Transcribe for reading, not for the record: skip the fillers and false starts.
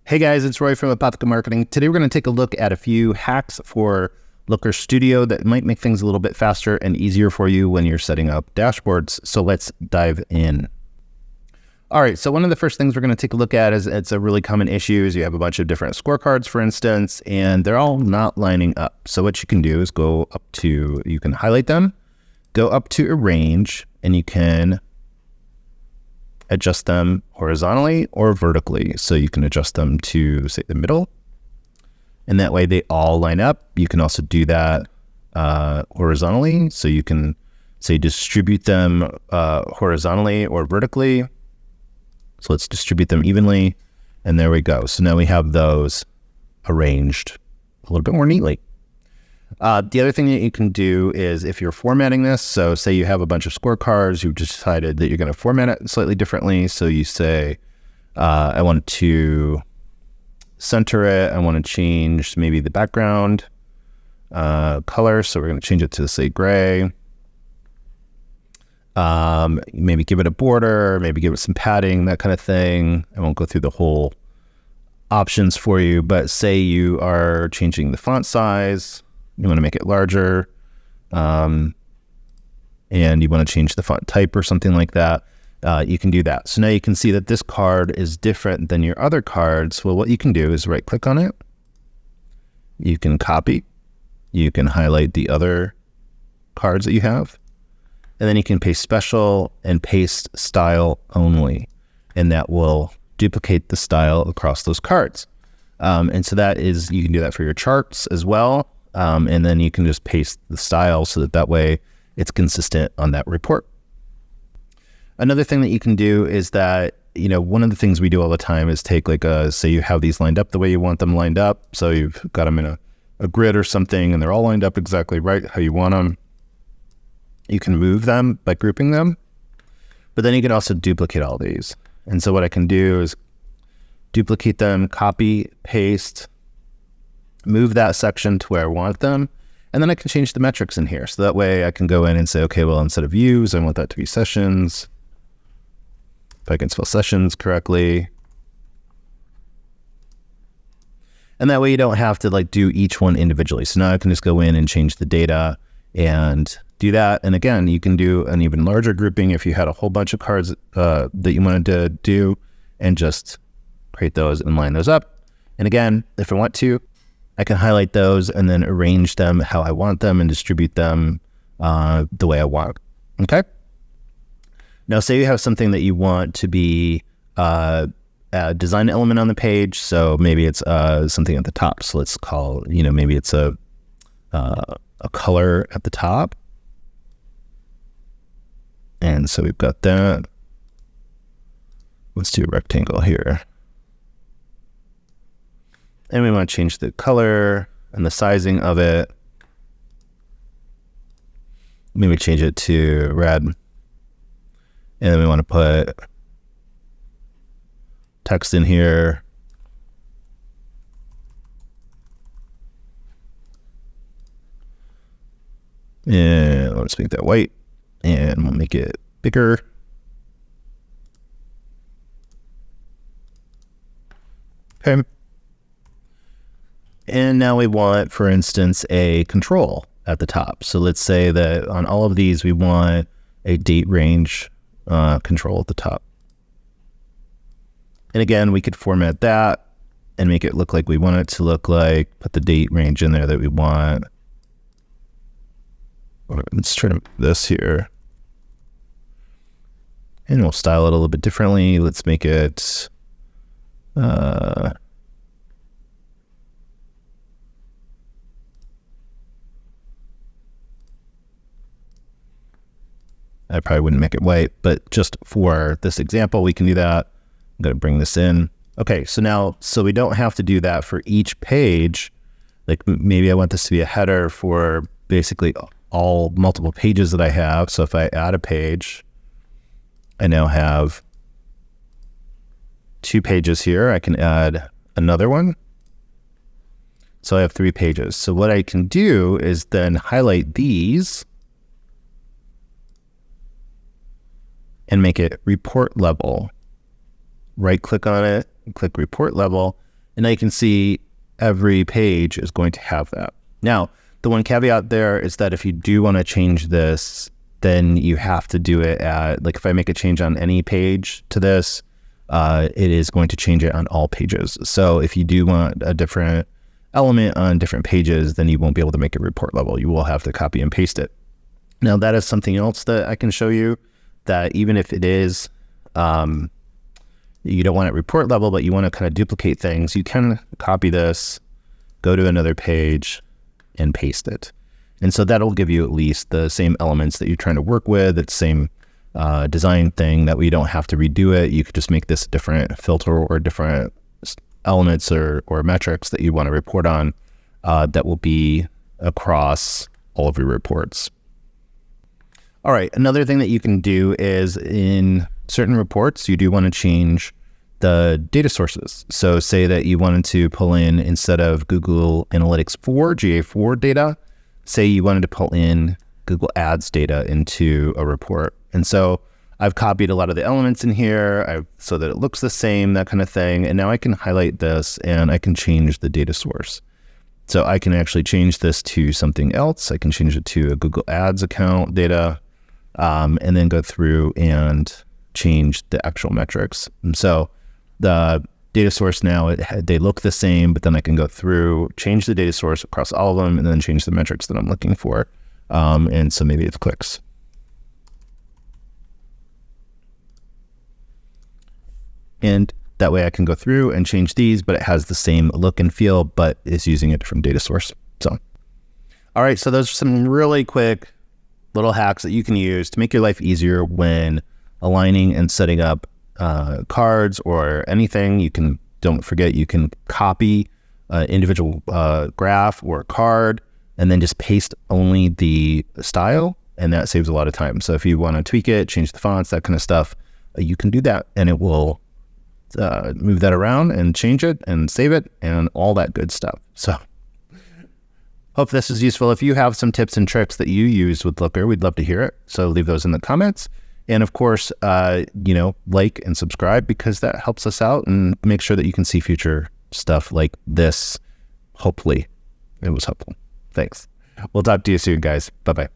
Hey guys, it's Roy from Apotheca Marketing. Today we're going to take a look at a few hacks for Looker Studio that might make things a little bit faster and easier for you when you're setting up dashboards. So let's dive in. All right, so one of the first things we're going to take a look at is it's a really common issue is you have a bunch of different scorecards, for instance, and they're all not lining up. So what you can do is you can highlight them, go up to Arrange, and you can adjust them horizontally or vertically. So you can adjust them to, say, the middle, and that way they all line up. You can also do that horizontally. So you can, say, distribute them horizontally or vertically. So let's distribute them evenly, and there we go. So now we have those arranged a little bit more neatly. The other thing that you can do is if you're formatting this, so say you have a bunch of scorecards, you've decided that you're going to format it slightly differently. So you say, I want to center it. I want to change maybe the background color. So we're going to change it to, say, gray. Maybe give it a border, maybe give it some padding, that kind of thing. I won't go through the whole options for you, but say you are changing the font size. You want to make it larger, and you want to change the font type or something like that, you can do that. So now you can see that this card is different than your other cards. Well, what you can do is right click on it. You can copy. You can highlight the other cards that you have, and then you can paste special and paste style only, and that will duplicate the style across those cards. And so you can do that for your charts as well. And then you can just paste the style so that way it's consistent on that report. Another thing that you can do is that, one of the things we do all the time is take say you have these lined up the way you want them lined up. So you've got them in a grid or something, and they're all lined up exactly right how you want them. You can move them by grouping them, but then you can also duplicate all these. And so what I can do is duplicate them, copy, paste, move that section to where I want them, and then I can change the metrics in here. So that way I can go in and say, okay, well, instead of views, I want that to be sessions. If I can spell sessions correctly. And that way you don't have to do each one individually. So now I can just go in and change the data and do that. And again, you can do an even larger grouping if you had a whole bunch of cards that you wanted to do, and just create those and line those up. And again, if I want to, I can highlight those and then arrange them how I want them and distribute them the way I want. Okay? Now, say you have something that you want to be a design element on the page. So maybe it's something at the top. So let's call, maybe it's a color at the top. And so we've got that. Let's do a rectangle here. And we want to change the color and the sizing of it. Maybe change it to red. And then we want to put text in here. And let's make that white. And we'll make it bigger. Okay. And now we want, for instance, a control at the top. So let's say that on all of these, we want a date range control at the top. And again, we could format that and make it look like we want it to look like, put the date range in there that we want. Let's try to move this here. And we'll style it a little bit differently. Let's make it I probably wouldn't make it white, but just for this example, we can do that. I'm going to bring this in. Okay, so we don't have to do that for each page. Maybe I want this to be a header for basically all multiple pages that I have. So if I add a page, I now have 2 pages here. I can add another one. So I have 3 pages. So what I can do is then highlight these and make it report level. Right click on it, click report level, And now you can see every page is going to have that. Now, the one caveat there is that if you do want to change this, then you have to do it at, like if I make a change on any page to this, it is going to change it on all pages. So if you do want a different element on different pages, then you won't be able to make it report level. You will have to copy and paste it. Now that is something else that I can show you, that even if it is, you don't want it report level, but you want to kind of duplicate things, you can copy this, go to another page and paste it. And so that'll give you at least the same elements that you're trying to work with, that same design thing, that we don't have to redo it. You could just make this a different filter or different elements or metrics that you want to report on that will be across all of your reports. All right, another thing that you can do is in certain reports, you do want to change the data sources. So say that you wanted to pull in, instead of Google Analytics 4, GA4 data, say you wanted to pull in Google Ads data into a report. And so I've copied a lot of the elements in here so that it looks the same, that kind of thing. And now I can highlight this and I can change the data source. So I can actually change this to something else. I can change it to a Google Ads account data, and then go through and change the actual metrics. And so the data source now, they look the same, but then I can go through, change the data source across all of them, and then change the metrics that I'm looking for. And so maybe it's clicks. And that way I can go through and change these, but it has the same look and feel, but it's using a different data source. So, all right, so those are some really quick little hacks that you can use to make your life easier when aligning and setting up cards or anything. Don't forget, you can copy an individual graph or card and then just paste only the style, and that saves a lot of time. So if you want to tweak it, change the fonts, that kind of stuff, you can do that, and it will move that around and change it and save it and all that good stuff. So hope this is useful. If you have some tips and tricks that you use with Looker, we'd love to hear it. So leave those in the comments. And of course, like and subscribe, because that helps us out and make sure that you can see future stuff like this. Hopefully it was helpful. Thanks. We'll talk to you soon, guys. Bye-bye.